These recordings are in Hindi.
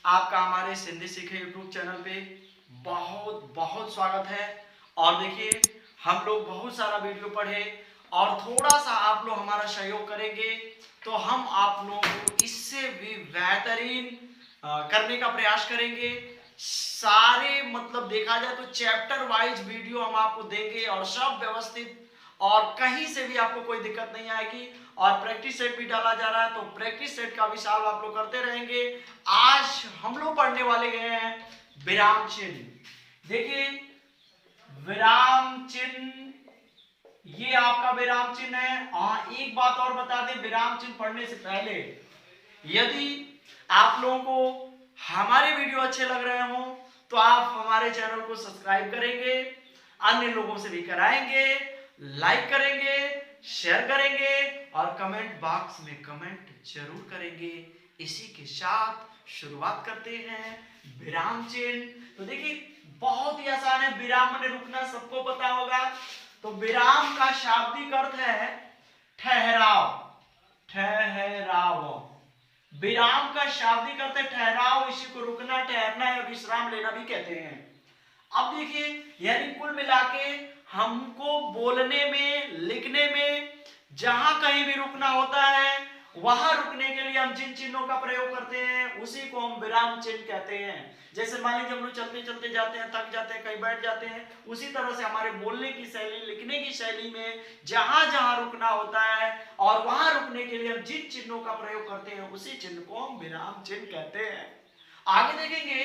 आपका हमारे हिंदी सीखे यूट्यूब चैनल पे बहुत बहुत स्वागत है। और देखिए, हम लोग बहुत सारा वीडियो पढ़े और थोड़ा सा आप लोग हमारा सहयोग करेंगे तो हम आप लोगों को इससे भी बेहतरीन करने का प्रयास करेंगे। सारे मतलब देखा जाए तो चैप्टर वाइज वीडियो हम आपको देंगे और सब व्यवस्थित, और कहीं से भी आपको कोई दिक्कत नहीं आएगी। और प्रैक्टिस सेट भी डाला जा रहा है, तो प्रैक्टिस सेट का भी सॉल्व आप लोग करते रहेंगे। आज हम लोग पढ़ने वाले गए हैं विराम चिन्ह। देखिए, विराम चिन्ह, ये आपका विराम चिन्ह है। एक बात और बता दें, विराम चिन्ह पढ़ने से पहले यदि आप लोगों को हमारे वीडियो अच्छे लग रहे हो तो आप हमारे चैनल को सब्सक्राइब करेंगे, अन्य लोगों से भी कराएंगे, लाइक करेंगे, शेयर करेंगे और कमेंट बॉक्स में कमेंट जरूर करेंगे। इसी के साथ शुरुआत करते हैं विराम चिन्ह। तो देखिए, बहुत ही आसान है। विराम में रुकना सबको पता होगा। तो विराम का शाब्दिक अर्थ है ठहराव। ठहराव, विराम का शाब्दिक अर्थ है ठहराव। इसी को रुकना, ठहरना या विश्राम लेना भी कहते हैं। अब देखिए, यानी कुल मिला के हमको बोलने में, लिखने में जहां कहीं भी रुकना होता है, वहां रुकने के लिए हम जिन चिन्हों का प्रयोग करते हैं उसी को हम विराम चिन्ह कहते हैं। जैसे मान लीजिए हम लोग चलते चलते जाते हैं, थक जाते हैं, कहीं बैठ जाते हैं, उसी तरह से हमारे बोलने की शैली, लिखने की शैली में जहां जहां रुकना होता है और वहां रुकने के लिए हम जिन चिन्हों का प्रयोग करते हैं उसी चिन्ह को हम विराम चिन्ह कहते हैं। आगे देखेंगे,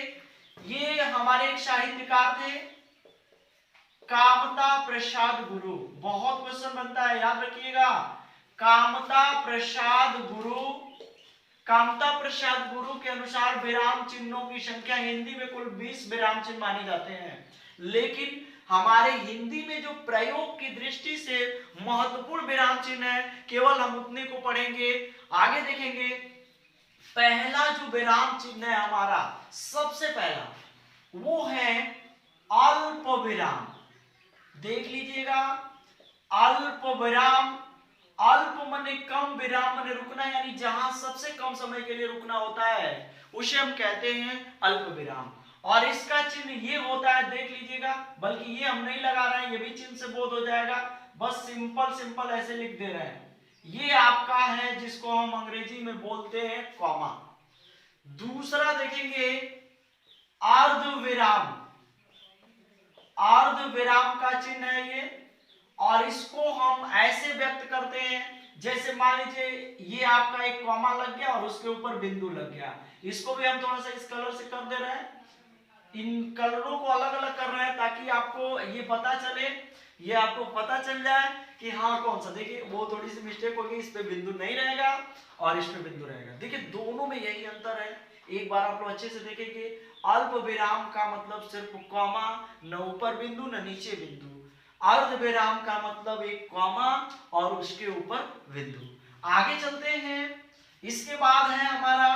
ये हमारे एक साहित्यकार थे कामता प्रसाद गुरु। बहुत क्वेश्चन बनता है, याद रखिएगा। कामता प्रसाद गुरु, कामता प्रसाद गुरु के अनुसार विराम चिन्हों की संख्या हिंदी में कुल 20 विराम चिन्ह माने जाते हैं। लेकिन हमारे हिंदी में जो प्रयोग की दृष्टि से महत्वपूर्ण विराम चिन्ह है, केवल हम उतने को पढ़ेंगे। आगे देखेंगे, पहला जो विराम चिन्ह है हमारा, सबसे पहला वो है अल्प विराम। देख लीजिएगा, अल्प विराम। अल्प माने कम, विराम माने रुकना, यानी जहां सबसे कम समय के लिए रुकना होता है उसे हम कहते हैं अल्प विराम। और इसका चिन्ह ये होता है, देख लीजिएगा, बल्कि ये हम नहीं लगा रहे हैं, ये भी चिन्ह से बोध हो जाएगा, बस सिंपल सिंपल ऐसे लिख दे रहे हैं। ये आपका है जिसको हम अंग्रेजी में बोलते हैं कॉमा। दूसरा देखेंगे अर्ध विराम। अर्ध विराम का चिन्ह है ये, और इसको हम ऐसे व्यक्त करते हैं जैसे मान लीजिए ये आपका एक कॉमा लग गया और उसके ऊपर बिंदु लग गया। इसको भी हम थोड़ा सा इस कलर से कर दे रहे हैं, इन कलरों को अलग अलग कर रहे हैं ताकि आपको ये पता चले, ये आपको पता चल जाए कि हाँ कौन सा। देखिए, वो थोड़ी सी मिस्टेक होगी, इस पे बिंदु नहीं रहेगा और इस पे बिंदु रहेगा। देखिए, दोनों में यही अंतर है। एक बार आप लोग अच्छे से देखेंगे, अल्प विराम का मतलब सिर्फ कॉमा, न ऊपर बिंदु न नीचे बिंदु। अर्ध विराम का मतलब एक कॉमा और उसके ऊपर बिंदु। आगे चलते हैं, इसके बाद है हमारा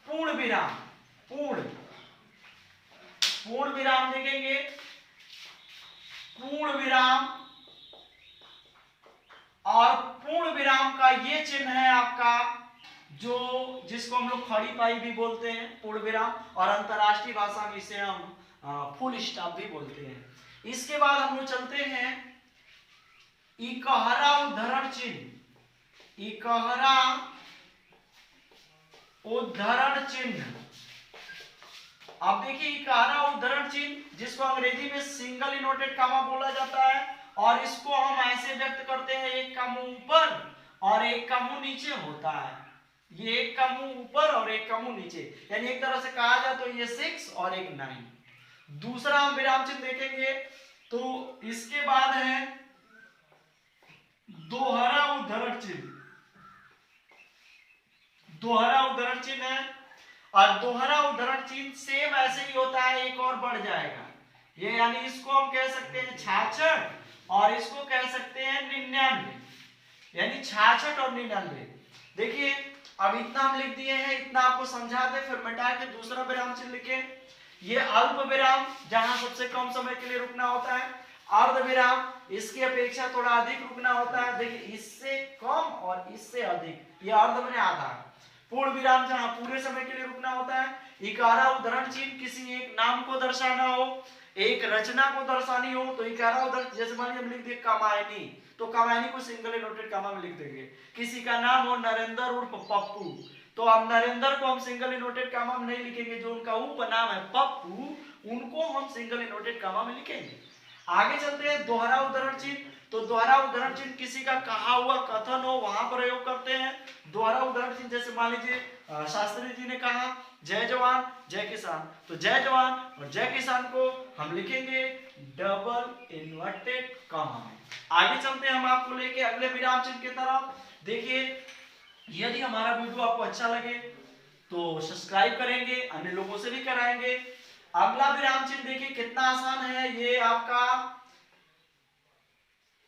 पूर्ण विराम। पूर्ण पूर्ण विराम देखेंगे। पूर्ण विराम, और पूर्ण विराम का ये चिन्ह है आपका, जो जिसको हम लोग खड़ी पाई भी बोलते हैं, पूर्ण विराम, और अंतरराष्ट्रीय भाषा में इसे हम फुल स्टॉप भी बोलते हैं। इसके बाद हम लोग चलते हैं इकहरा उद्धरण चिन्ह। इकहरा उद्धरण चिन्ह। अब देखिए, इकहरा उद्धरण चिन्ह जिसको अंग्रेजी में सिंगल इनवर्टेड कामा बोला जाता है, और इसको हम ऐसे व्यक्त करते हैं, एक का मुंह ऊपर और एक का मुंह नीचे होता है। ये एक का मुंह ऊपर और एक का मुंह नीचे, यानी एक तरह से कहा जाए तो ये 6 और एक 9। दूसरा हम विराम चिन्ह देखेंगे, तो इसके बाद है दोहरा उद्धरण चिन्ह। दोहरा उद्धरण चिन्ह है, और दोहरा उद्धरण चिन्ह सेम ऐसे ही होता है, एक और बढ़ जाएगा ये, यानी इसको हम कह सकते हैं 66 और इसको कह सकते हैं 99, यानी 66 और 99। देखिए, अब इतना हम लिख दिए हैं, इतना आपको समझा दे, फिर मिटा के दूसरा विराम चिन्ह लिखे। ये अल्प विराम, जहां सबसे कम समय के लिए रुकना होता है। अर्ध विराम, इसकी अपेक्षा थोड़ा अधिक रुकना होता है। देखिए, इससे कम और इससे अधिक, ये अर्ध माने आधा। पूर्ण विराम, जहां पूरे समय के लिए रुकना होता है। इकारा उद्धरण चिन्ह किसी एक नाम को दर्शाना हो, एक रचना को दर्शानी हो तो इकारा उद्धरण, जैसे मान लीजिए हम लिख दिए कामायनी, तो कामायनी को सिंगल इनवर्टेड कामा में लिख देंगे। किसी का नाम हो नरेंद्र उर्फ पप्पू, तो हम नरेंद्र को हम सिंगल इनवर्टेड कामा में नहीं लिखेंगे, जो उनका उपनाम है पप्पू उनको हम सिंगल इनवर्टेड कामा में लिखेंगे। आगे चलते हैं दोहरा उद्धरण चिन्ह, तो दोहरा उद्धरण चिन्ह किसी का कहा हुआ कथन हो वहां प्रयोग करते हैं दोहरा उद्धरण चिन्ह। जैसे मान लीजिए शास्त्री जी ने कहा जय जवान जय किसान, तो जय जवान और जय किसान को हम लिखेंगे डबल इन्वर्टेड कॉमा में। आगे चलते हैं हम आपको लेके अगले विराम चिन्ह की तरफ। देखिए यदि हमारा वीडियो आपको अच्छा लगे तो सब्सक्राइब करेंगे, अन्य लोगों से भी कराएंगे। अगला विराम चिन्ह देखिए कितना आसान है, ये आपका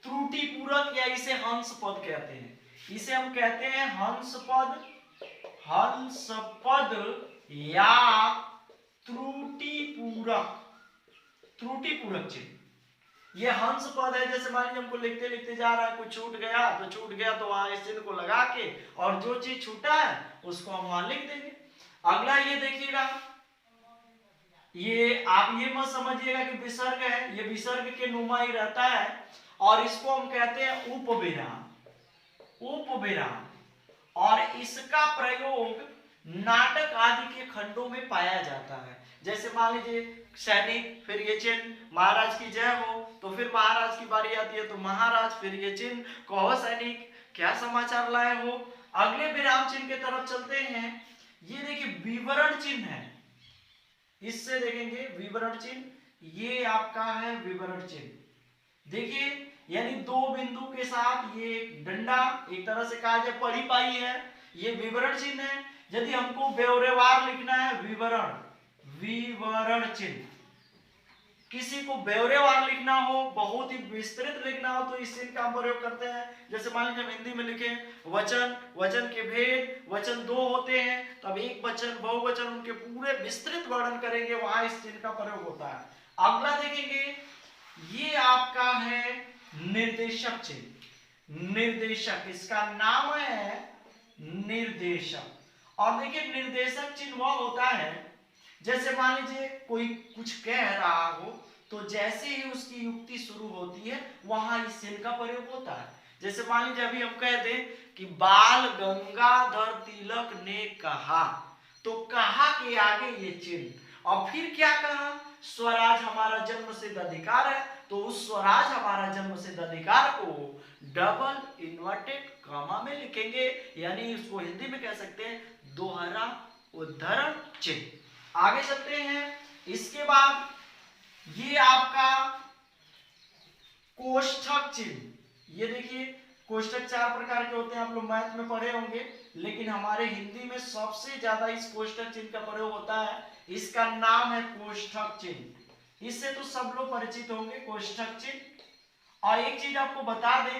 त्रुटि पूरक या इसे हंस पद कहते हैं, इसे हम कहते हैं हंस पद, हंस पद या त्रुटि पूरक, त्रुटि पूरक चिन्ह। ये हंस पद है, जैसे मान लीजिए हमको लिखते लिखते जा रहा है, कुछ छूट गया तो वहां इस चिन्ह को लगा के और जो चीज छूटा है उसको हम वहां लिख देंगे। अगला ये देखिएगा, ये आप ये मत समझिएगा कि विसर्ग है, ये विसर्ग के नुमा ही रहता है और इसको हम कहते हैं उपविराम, उपविराम। और इसका प्रयोग नाटक आदि के खंडों में पाया जाता है। जैसे मान लीजिए सैनिक, फिर ये चिन्ह महाराज की जय हो, तो फिर महाराज की बारी आती है तो महाराज, फिर ये चिन्ह कहो सैनिक क्या समाचार लाए हो। अगले विराम चिन्ह की तरफ चलते हैं, ये देखिए विवरण चिन्ह है, इससे देखेंगे विवरण चिन्ह, ये आपका है विवरण चिन्ह। देखिए यानी दो बिंदु के साथ ये डंडा, एक तरह से कहा जाए पड़ी पाई है, ये विवरण चिन्ह है। यदि हमको ब्यौरेवार लिखना है विवरण, विवरण चिन्ह, किसी को ब्यौरेवार लिखना हो, बहुत ही विस्तृत लिखना हो तो इस चिन्ह का हम प्रयोग करते हैं। जैसे मान लीजिए हम हिंदी में लिखें वचन, वचन के भेद, वचन दो होते हैं तब एक वचन बहुवचन उनके पूरे विस्तृत वर्णन करेंगे, वहां इस चिन्ह का प्रयोग होता है। अगला देखेंगे, ये आपका है निर्देशक चिन्ह, निर्देशक, इसका नाम है निर्देशक। और देखिए निर्देशक चिन्ह वह होता है, जैसे मान लीजिए कोई कुछ कह रहा हो तो जैसे ही उसकी युक्ति शुरू होती है वहां इस चिन्ह का प्रयोग होता है। जैसे मान लीजिए अभी हम कह दें कि बाल गंगाधर तिलक ने कहा, तो कहा के आगे ये चिन्ह, और फिर क्या कहा, स्वराज हमारा जन्मसिद्ध अधिकार है, तो उस स्वराज हमारा जन्मसिद्ध अधिकार को डबल इन्वर्टेड कॉमा में लिखेंगे, यानी इसको हिंदी में कह सकते हैं दोहरा उद्धरण चिन्ह। आगे चलते हैं, इसके बाद ये आपका कोष्ठक चिन्ह, ये देखिए कोष्ठक चार प्रकार के होते हैं, आप लोग मैथ में पढ़े होंगे, लेकिन हमारे हिंदी में सबसे ज्यादा इस कोष्ठक चिन्ह का प्रयोग होता है, इसका नाम है कोष्ठक चिन्ह, इससे तो सब लोग परिचित होंगे कोष्ठक चिन्ह। और एक चीज आपको बता दें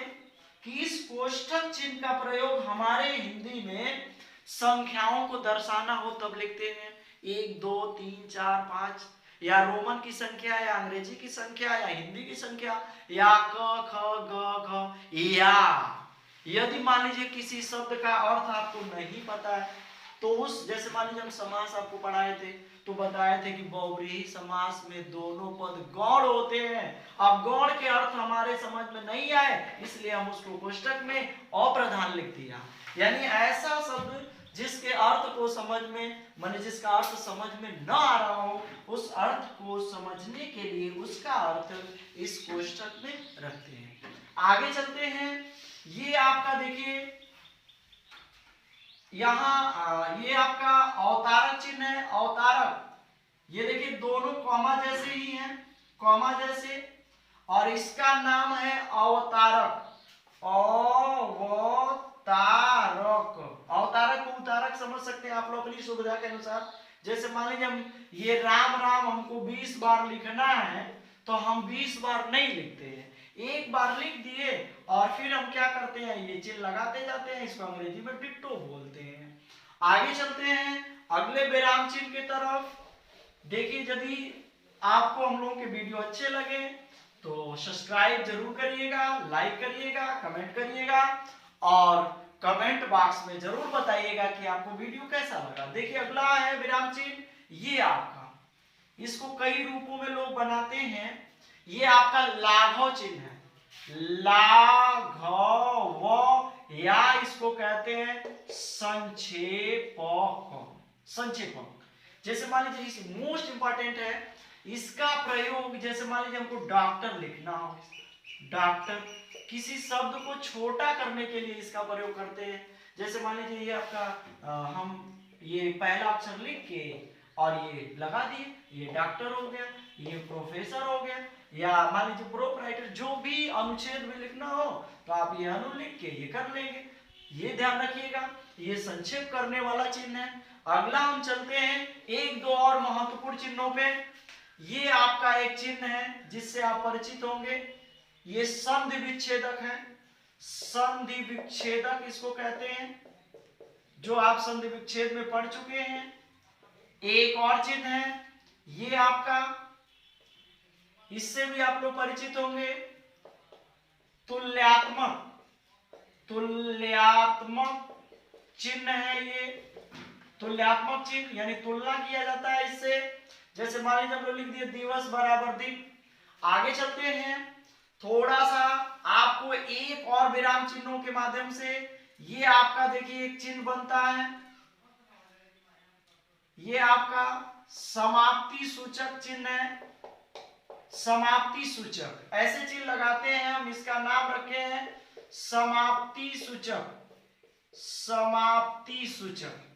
कि इस कोष्ठक चिन्ह का प्रयोग हमारे हिंदी में संख्याओं को दर्शाना हो तब लिखते हैं, 1 2 3 4 5, या रोमन की संख्या या अंग्रेजी की संख्या या हिंदी की संख्या, या क ख ग घ, या यदि मान लीजिए किसी शब्द का अर्थ आपको नहीं पता है तो उस, जैसे मान लीजिए हम समास आपको पढ़ाए थे तो बताए थे कि बहुव्रीहि समास में दोनों पद गौण होते हैं। अब गौण के अर्थ हमारे समझ में नहीं आए इसलिए हम उसको कोष्ठक में अप्रधान लिख दिया, यानी ऐसा शब्द जिसके अर्थ को समझ में, माने जिसका अर्थ समझ में न आ रहा हो, उस अर्थ को समझने के लिए उसका अर्थ इस कोष्ठक में रखते हैं। आगे चलते हैं, ये आपका देखिए यहाँ ये आपका अवतारक चिन्ह है, अवतारक, ये देखिए दोनों कॉमा जैसे ही हैं, कॉमा जैसे, और इसका नाम है अवतारक, अवतारक, अवतारक को उतारक समझ सकते हैं आप लोग अपनी सुविधा के अनुसार। जैसे मान लीजिए हम ये राम राम हमको 20 बार लिखना है तो हम 20 बार नहीं लिखते हैं, एक बार लिख दिए और फिर हम क्या करते हैं, ये चिन्ह लगाते जाते हैं, इसको अंग्रेजी में डिक्टो बोलते हैं। आगे चलते हैं अगले विराम चिन्ह की तरफ। देखिए यदि आपको हम लोगों के वीडियो अच्छे लगे तो सब्सक्राइब जरूर करिएगा, लाइक करिएगा, कमेंट करिएगा और कमेंट बॉक्स में जरूर बताइएगा कि आपको वीडियो कैसा लगा। देखिए अगला है विराम चिन्ह, ये आपका, इसको कई रूपों में लोग बनाते हैं। ये आपका लाघव चिन्ह है, लाघव, या इसको कहते हैं संक्षेपक। संक्षेपक जैसे मान लीजिए मोस्ट इंपॉर्टेंट है इसका प्रयोग, जैसे मान लीजिए हमको डॉक्टर लिखना हो, डॉक्टर, किसी शब्द को छोटा करने के लिए इसका प्रयोग करते हैं। जैसे मान लीजिए ये आपका हम ये पहला अक्षर लिख के और ये लगा दिए, ये डॉक्टर हो गया, ये प्रोफेसर हो गया, या मान लीजिए प्रोप्राइटर, जो भी अनुच्छेद में लिखना हो तो आप ये अनु लिख के ये कर लेंगे। ये ध्यान रखिएगा, ये संक्षेप करने वाला चिन्ह है। अगला हम चलते हैं एक दो और महत्वपूर्ण चिन्हों पे। ये आपका एक चिन्ह है जिससे आप परिचित होंगे, ये संधि विच्छेदक है। संधि विच्छेदक इसको कहते हैं, जो आप संधि विच्छेद में पढ़ चुके हैं। एक और चिन्ह है ये आपका, इससे भी आप लोग परिचित होंगे, तुल्यात्मक। तुल्यात्मक चिन्ह है ये, तुल्यात्मक चिन्ह यानी तुलना किया जाता है इससे। जैसे मान लीजिए हम लोग लिख दिए दिवस बराबर दिन। आगे चलते हैं, थोड़ा सा आपको एक और विराम चिन्हों के माध्यम से, ये आपका देखिए एक चिन्ह बनता है, ये आपका समाप्ति सूचक चिन्ह है। समाप्ति सूचक, ऐसे चिन्ह लगाते हैं हम, इसका नाम रखे हैं समाप्ति सूचक। समाप्ति सूचक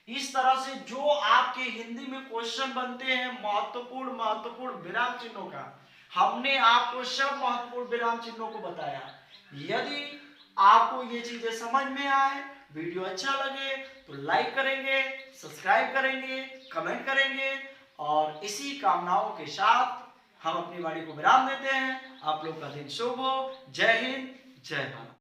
इस तरह से जो आपके हिंदी में क्वेश्चन बनते हैं महत्वपूर्ण विराम चिन्हों का, हमने आपको सब महत्वपूर्ण विराम चिन्हों को बताया। यदि आपको ये चीजें समझ में आए, वीडियो अच्छा लगे तो लाइक करेंगे, सब्सक्राइब करेंगे, कमेंट करेंगे, और इसी कामनाओं के साथ हम अपनी वाणी को विराम देते हैं। आप लोग का दिन शुभ हो। जय हिंद, जय भारत।